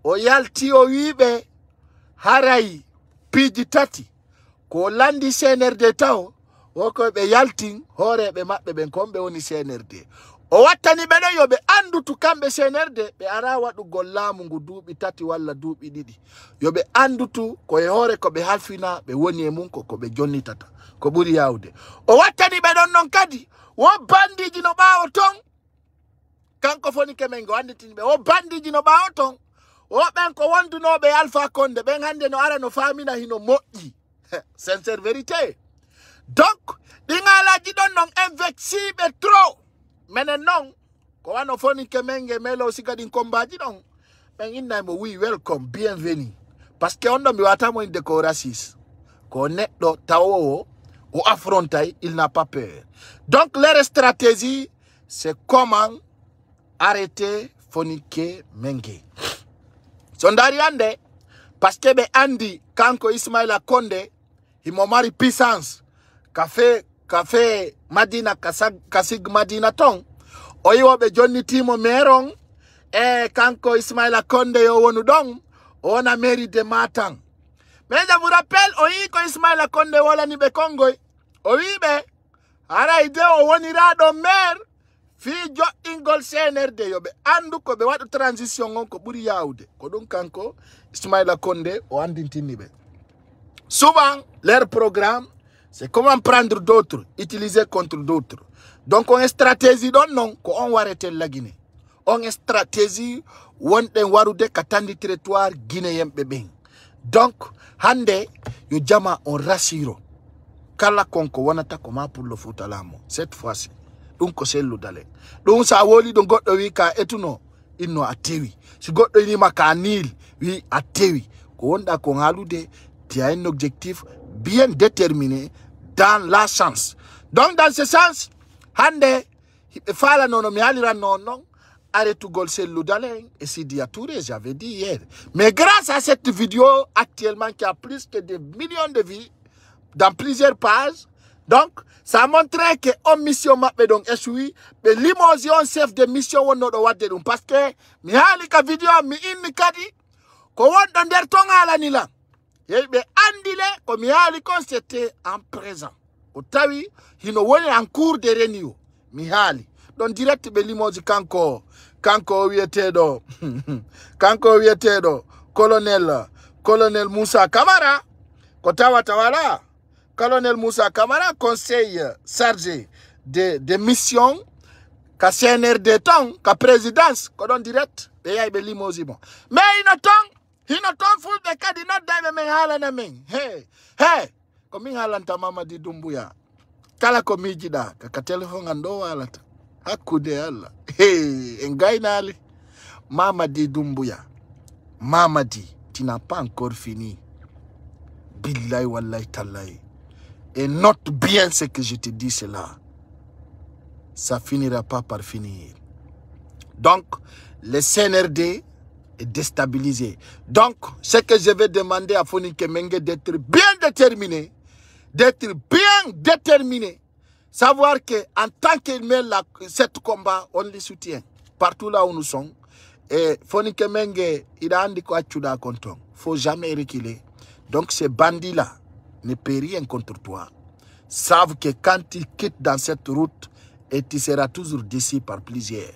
o yalti o wibe harai piji tati ko landi CNRD taw o ko be yaltin hore be mabbe ben kombe woni CNRD o wattani be do yobe andutu kambe CNRD be ara wadu gollamu ngu duubi tati walla duubi didi yobe andutu ko e hore ko be halfina be woni e mun ko be jonni tata ko buri yawde o wattani be don non kadi wo bandiji no baawo ton kanko Fonike Mengue anditini be wo bandiji no baawo ton o ben ko wonduno be Alpha Condé ben hande no ara no famina hino moƴƴi sincère vérité donc dingalaji don non invexibe trop menen non ko wano Fonike Mengue melo sigadin kombaji don ben inna mo oui welcome bienvenue parce que on do mi wata mo inde ko raciste ko neddo tawo o affronter il n'a pas peur donc leur stratégie c'est comment arrêter Fonike Mengue sondari ande parce que be andi kanko Ismaila Condé himo mari puissance café Madina kasig Madina ton oyo be jonni timo meron kanko Ismaila Condé yo wonu don on a mairie de Matang mais je vous rappelle oyi ko Ismaila Condé wala ni be Congo oyi be ara ide o woni rado maire fi jo ingol CNRD yobe andu ko be wadu transition on ko buri yawde ko dum kanko Ismaila Condé o andintini be souvent leur programme c'est comment prendre d'autres utiliser contre d'autres donc on stratégie don non ko on warete la Guinée on stratégie wonde warude katandi territoire guinéen be ben donc hande yo jama on rassiro kala konko wonata ko ma pour le Foutalamo cette fois-ci donc c'est l'odale donc ça woli don goddo wi ka etuno inno atewi si goddo ni makanil wi atewi ko wonda ko halude tu as un objectif bien déterminé dans la chance donc dans ce sens hande fala nono mi halira non arrête gol c'est l'odale et Sidi Touré j'avais dit hier mais grâce à cette vidéo actuellement qui a plus que des millions de vues dans plusieurs pages donc ça montre que on mission mabbe donc échoui be limosion chef de mission wono do wadde dum parce que mi hali ka vidéo mi inni kadi ko wondo der tongala ni la yeybe andile ko mi hali kon c'était en présent o tawi hino woni en cours de réunion mi hali don direct be limoji kanko wietedo kanko wietedo colonel Moussa Camara ko tawata wala Colonel Moussa Camara, conseil chargé de mission, ka CNRD ton, ka présidence, ko don direct, be yay be limosi bon. Mais hinoton full be kadi not daibe men hala na men. Hey, ko min halanta Mamadi Doumbouya. Kala ko mijida, ka telephone ando walata. Hakude Allah. Hey, ngainali. Mamadi Doumbouya. Mamadi, tu n'as pas encore fini. Billahi wallahi tallahi. Et note bien ce que je te dis cela. Ça finira pas par finir. Donc, le CNRD est déstabilisé. Donc, ce que je vais demander à Fonike Mengue d'être bien déterminé. Savoir qu'en tant qu'il met cette combat, on les soutient. Partout là où nous sommes. Et Fonike Mengue, il a dit quoi tu dois compter. Faut jamais reculer. Donc, ces bandits-là ne peut rien contre toi. Savent que quand ils quittent dans cette route, et tu seras toujours déçu par plusieurs.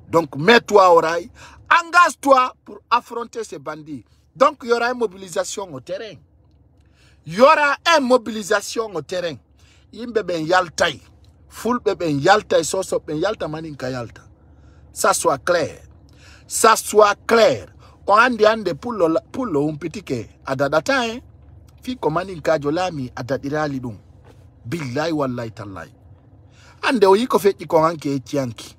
Donc, mets-toi au rail, engage-toi pour affronter ces bandits. Donc, il y aura une mobilisation au terrain. Il y aura une mobilisation au terrain. Imbeben yaltai, full beben yaltai, soso ben yalta maninka yalta. Ça soit clair. Ça soit clair. On ande pour le petit que adadata hein. Fi komani kajolami adadirali dum billahi wallahi tallahi ande o yiko feji ko hanke etianki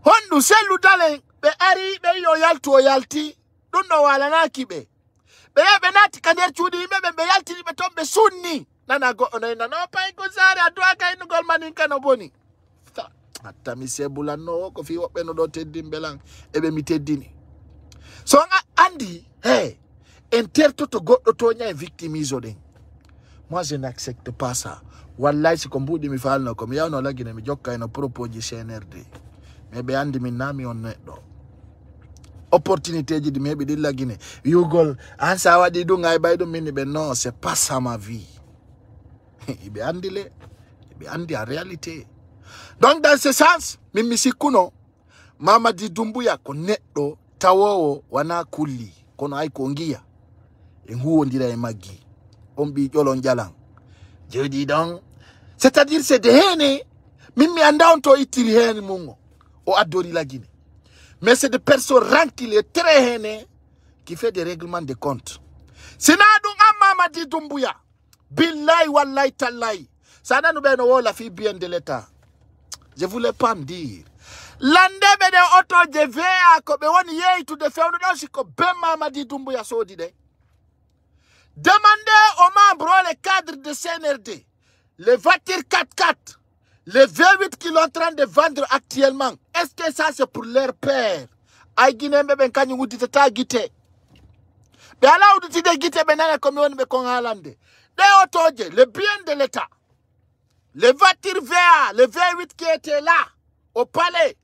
hondu selu dale be ari be yo yaltu o yalti dum no wala nakibe be nati kander chudi be yalti be tombe sunni nana go onaina no pai ko sare adwa kay no gol manin kano boni atta mi sebula no ko fi wobbe no do teddi belang ebe mi teddini so andi hey interto to goddo to nya victimizo den moi je n'accepte pas ça wallahi si ko mbudi mi falno ko mi yawno lagine mi jokka no proposer CNRD mais be andi min nami on neddo opportunité ji di mebi di lagine yugol ansa wadi du ngay baydo min be non c'est pas ça ma vie ibe andi le ibe andi en réalité donc dans ce sens mimi sikuno Mamadi Doumbouya ko neddo tawowo wana kulli kono ay ko ngiya e huwondira e maggi on bi jolon jalan je dis donc c'est-à-dire c'est de hene mimi anda on to itiri hene mungo o adori la Guinée mais c'est des personnes rancunières très hene qui fait des règlements de compte sinadu Mamadi Doumbouya billahi wallahi tallahi sana no beno wola fi bien de l'état je voulais pas me dire landebe de auto de vea ko be woni yeytu de fewdo do siko be Mamadi Doumbouya sodi de demandez aux membres les cadres de CNRD les voitures 4x4 les V8 qu'ils sont en train de vendre actuellement est-ce que ça c'est pour leur père ay guiné be kanyu ngudi tata gité be ala uditi de gité be nana ko mi woni be ko halande de otoje le bien de l'état les voitures VA le V8 qui étaient là au palais.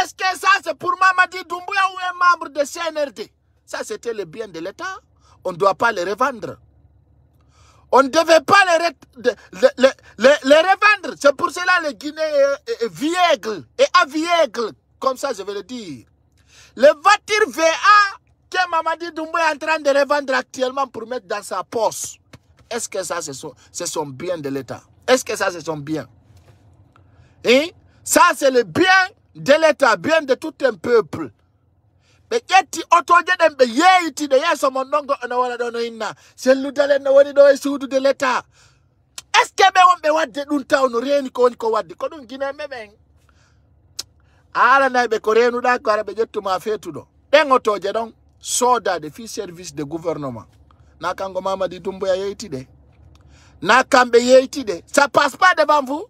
Est-ce que ça c'est pour Mamadi Doumbouya ou un membre de CNRD? Ça c'était le bien de l'État. On ne doit pas les revendre. On ne devait pas les revendre. C'est pour cela les Guinéens viègles et aviègles. Comme ça je vais le dire. Les voitures VA que Mamadi Doumbouya est en train de revendre actuellement pour mettre dans sa poche. Est-ce que ça c'est son bien de l'État? Est-ce que ça c'est son bien? Et ça c'est le bien de l'État, bien de tout un peuple. Mais yeti otoje dembe yeiti de yeso monongo na wala dono inna. C'est l'udale na woni do suudu de l'État. Est-ce que be wonbe wadde dun tawno reni ko woni ko wadde ko dun Guinée meben. Ala na be ko renu da ko arabe jettuma fetudo. Den otoje don soda de fi service de gouvernement. Na kango Mamadi Doumbouya yeiti de. Na kambe yeiti de. Ça passe pas devant vous.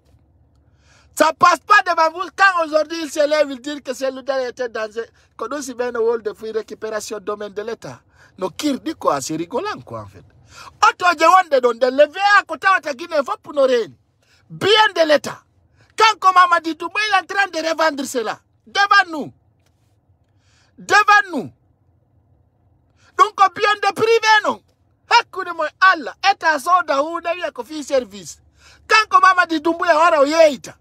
Ça passe pas devant vous. Quand aujourd'hui il se lève, il dit que c'est l'udale était dans quand on s'y met au rôle de récupération domaine de l'État. No kir dit quoi, c'est rigolant quoi en fait. Otoje wonde don de lever à côté de Guinée faut pour nos reines. Bien de l'État. Quand Mamadi Doumbouya il est en train de revendre cela devant nous. Devant nous. Donc bien de privé non. Hakune mo Allah eta soda hu na ya ko fi service. Quand Mamadi Doumbouya ora yeita.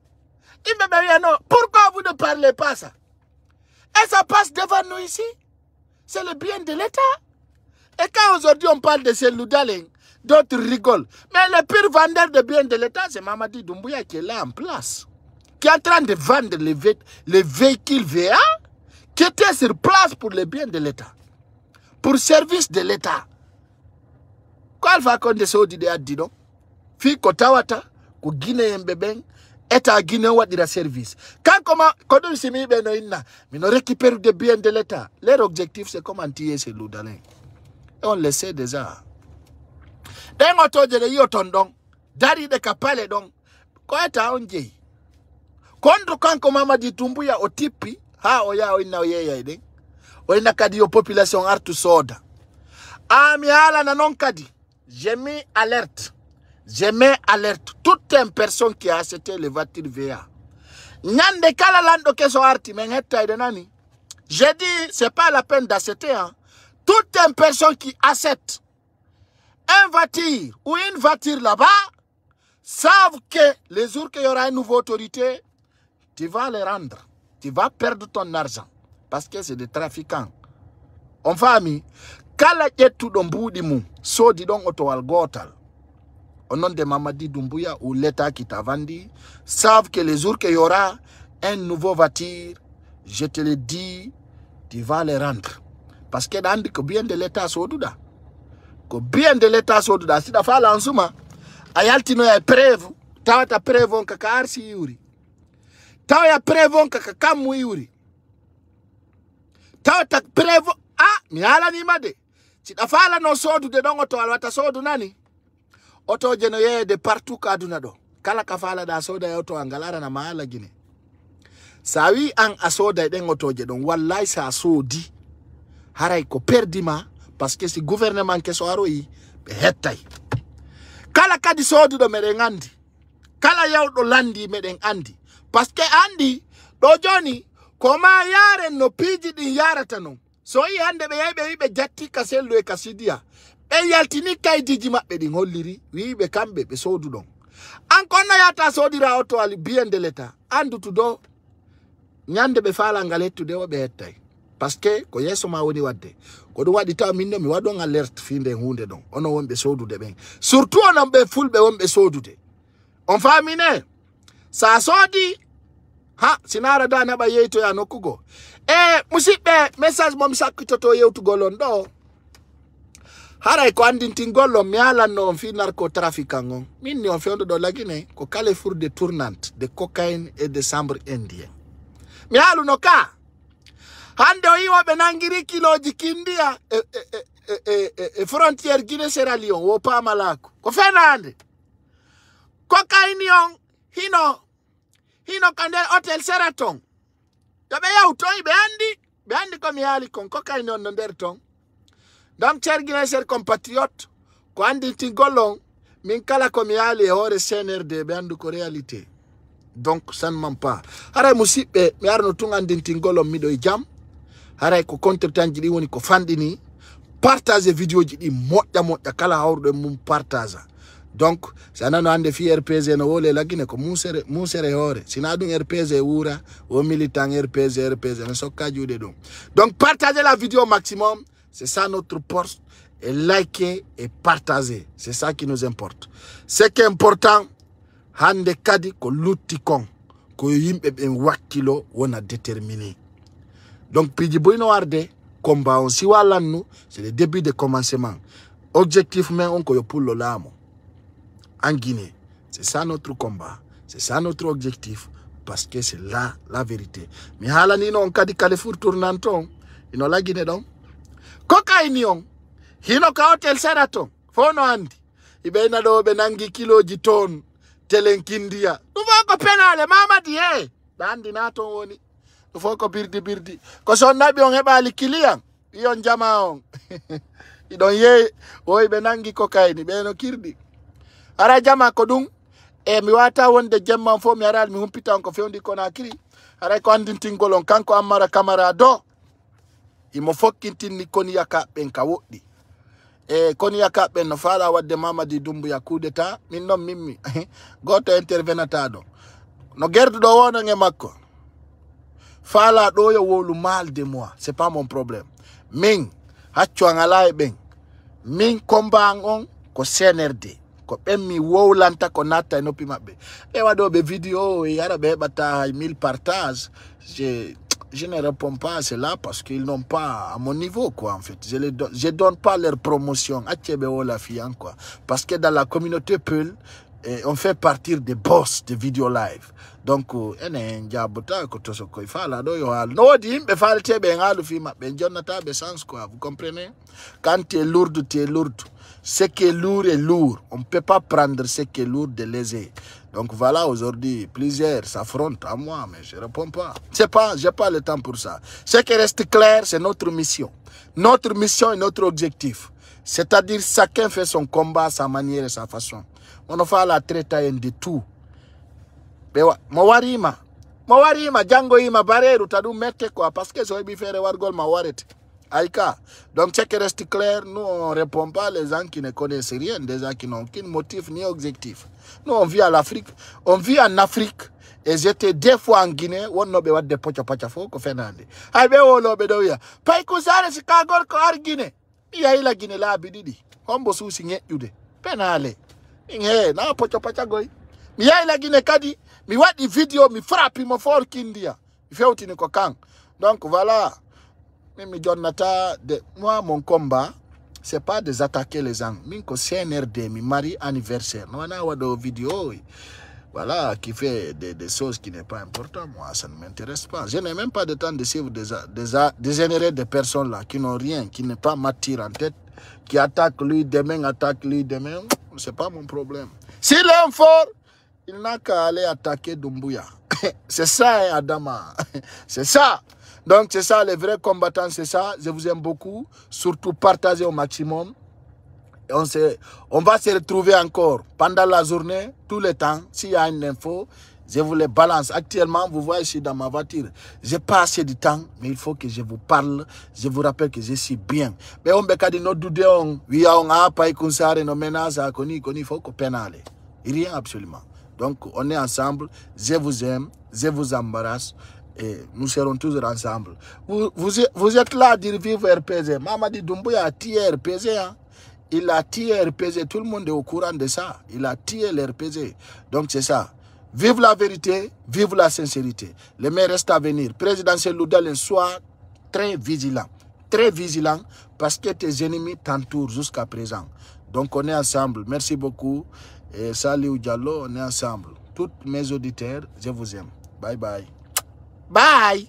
Il me dit non, pourquoi vous ne parlez pas ça? Et ça passe devant nous ici. C'est le bien de l'État. Et quand aujourd'hui on parle de ces loudalings, d'autres rigolent. Mais le pire vendeur de biens de l'État, c'est Mamadi Doumbouya qui est là en place. Qui est en train de vendre les véhicules VA qui étaient sur place pour les biens de l'État. Pour service de l'État. Quoi va qu'on décide de dire? Fi kotawata, ko Guinée mbeben. État Guinée ou de la service. Quand on se met mais on récupère des biens de l'État. Leur objectif c'est comment tuer ces loudalins. Et on le sait déjà. D'un autre de l'Iotondon, Dari de Kapale donc, quoi est-ce on dit? Quand Mamadi Doumbouya au tipi, ha oya oina oya ide. Oina kadi yo population artu soda. Ah mi ala na non kadi. J'ai mis alerte. Je mets alerte toute une personne qui a acheté les voitures VA. Nyande kala lando keso arti mengheta ide nani. J'ai dit c'est pas la peine d'acheter hein. Toute une personne qui achète une voiture ou une voiture là-bas savent que les jours qu'il y aura une nouvelle autorité, tu vas les rendre. Tu vas perdre ton argent parce que c'est des trafiquants. On famille kala yetu domboudi mu so di don auto al gotal. Au nom de Mamadi Doumbouya ou l'État qui t'a vendu, savent que les jours qu'il y aura un nouveau voiture, je te le dis, tu vas les rendre. Parce que dans le bien de l'État, c'est au-delà. Le bien de l'État, c'est au-delà. Si tu fais l'ensuma, ayaltino ya preuve, tawa ta preuve kaka arsi yuri. Tawa ya preuve kaka kamu yuri. Tawa ta preuve, ah, mi ala ni made. Si tu fais la no sodu de dongo to alwata sodu nani? auto je no de partout kaduna do kala ka fala da soda auto angalara na maala Guinée sawi an asoda den auto je don wallahi sa sodi haray ko perdima parce que si gouvernement ke so aroyi be hettay kala kadi sodu do meden andi kala yawdo landi meden andi parce que andi do joni ko ma yaren no piji din yarata non so yi hande be yaybe be jatti kaselu e kasidia e yaltini kaydiji mabbe din holliri wiibe kambe be sodu don an kono yata sodira auto ali bien de l'état andu tudo nyande be fala ngalettude wo be hettay parce que ko yeso ma woni wadde ko do wadi ta minno mi wadon alerte finde hunde don ono wonbe sodude ben surtout onon be fulbe wonbe sodude on famine sa sodi ha sinara da na ba yeito ya nokugo musibbe message mom sakkito to yewtugo lon do haray ko andintingollo mi ala no fi narcotrafiquant on minni on fiondo do lagine ko Carrefour de tournante de cocaïne et de chambre indien mi alu no ka hande o yiwo be nangiri kiloji kindia frontière Guinée Sierra Leone wo pa malako ko fenande cocaïne on hino kande hotel Sheraton yabe yawto be andi ko mi ali kon cocaïne on nder ton donc cher Guinée cher compatriote ko andi tingolon min kala ko mi ali hore CNRD be andu ko réalité donc ça ne ment pas haray musibbe mi arno tun andi tingolon mi do jam haray ko contretanji di woni ko fandini partager vidéo ji di moƴƴa kala hawrdo mum partage donc sanano ande fi RPG no wole lagine ko musere hore sina dum RPG wura o militant RPG no sokka juude dum donc partagez la vidéo maximum, c'est ça notre poste, et likez et partagez, c'est ça qui nous importe. Ce qui est important hande kadi ko lutti kon ko yimbe be wakkilo wona déterminé. Donc piji boyno warde combat on si walannu c'est le début de commencement. Objectif mais on ko yo pour l'amo en Guinée. C'est ça notre combat, c'est ça notre objectif parce que c'est là la vérité. Mi hala ni non kadi Carrefour tournanton ino la Guinée donc cocaïne on hino ka hotel Sheraton fono andi ibena do be nangi kiloji ton telenkindia ko penale mamadi dandi nato woni foko birdi ko son nabi on hebali kilian yon jama on idon ye oy be nangi cocaïne be no kirdi ara jama ko dum mi wata wonde jemma fo mi aral mi humpita on ko fewndi ko na kiri ara ko andintingolon kanko amara camara do imo fokkintini koni yaka ben ka woddi koni yaka ben no fala wadde Mamadi Doumbouya coup d'état min non mimmi goto intervenata do no gerdu do wono nge makko fala do yo wolu mal de moi c'est pas mon problème min haccu ngala e ben min combat on ko CNRD ko mi wowlanta ko natta no pi mabbe e wado be vidéo e yara be bata 1000 partages je ne réponds pas à cela parce qu'ils n'ont pas à mon niveau, quoi, en fait. Je donne pas leur promotion à Tchébéo la fian, quoi. Parce que dans la communauté Peul, on fait partir des boss de vidéo live. Donc, vous comprenez? Quand tu es lourde, tu es lourde. Ce qui est lourd est lourd. On ne peut pas prendre ce qui est lourd de léger. Donc voilà, aujourd'hui, plusieurs s'affrontent à moi, mais je ne réponds pas. Je n'ai pas le temps pour ça. Ce qui reste clair, c'est notre mission. Notre mission et notre objectif. C'est-à-dire, chacun fait son combat à sa manière et sa façon. On fait la traite de tout. Mawarima, Django ima bareru, tadu mette quoi, parce que ça va faire wargol mawaret. Aïka. Donc, ce qui reste clair, nous, on ne répond pas les gens qui ne connaissent rien, des gens qui n'ont aucun motif ni objectif. Nous, on vit à l'Afrique. On vit en Afrique. Et j'étais 2 fois en Guinée. On n'a pas de pocha fo ko fenande. Aïe, on n'a pas de Paï kousare si kagor ko ar Guinée. Il y a la Guinée là, bididi. Hombo sou signé yude. Penale. Inge, na pocha goy. Mi y a la Guinée kadi. Mi wadi vidéo, mi frappe, mi for kindia. Il fait outine ko kang. Donc, voilà. Moi, mon combat, c'est pas de attaquer les gens. Minko CNRD, mi mari anniversaire. On a des vidéos, voilà, qui fait des choses qui n'est pas important. Moi, ça ne m'intéresse pas. Je n'ai même pas de temps de suivre des personnes là qui n'ont rien, qui n'est pas matière en tête, qui attaquent lui demain. c'est pas mon problème. S'il est fort, il n'a qu'à aller attaquer Doumbouya. C'est ça, hein, Adama. C'est ça. Donc, c'est ça, les vrais combattants, c'est ça. Je vous aime beaucoup. Surtout, partagez au maximum. Et on va se retrouver encore pendant la journée, tout le temps. S'il y a une info, je vous les balance. Actuellement, vous voyez ici dans ma voiture, j'ai pas assez de temps, mais il faut que je vous parle. Je vous rappelle que je suis bien. Mais on peut dire notre doute, on a pas écouté nos menaces à Koni, faut qu'on pénale. Rien absolument. Donc, on est ensemble. Je vous aime, je vous embarrasse. Et nous serons toujours ensemble. Vous êtes là à dire vive RPG. Mamadi Doumbouya a tiré RPG. Hein? Il a tiré RPG. Tout le monde est au courant de ça. Il a tiré l'RPG. Donc c'est ça. Vive la vérité, vive la sincérité. Le meilleur reste à venir. Président Seloudalen, sois très vigilant. Très vigilant parce que tes ennemis t'entourent jusqu'à présent. Donc on est ensemble. Merci beaucoup. Et salut Diallo, on est ensemble. Tous mes auditeurs, je vous aime. Bye bye. Bye.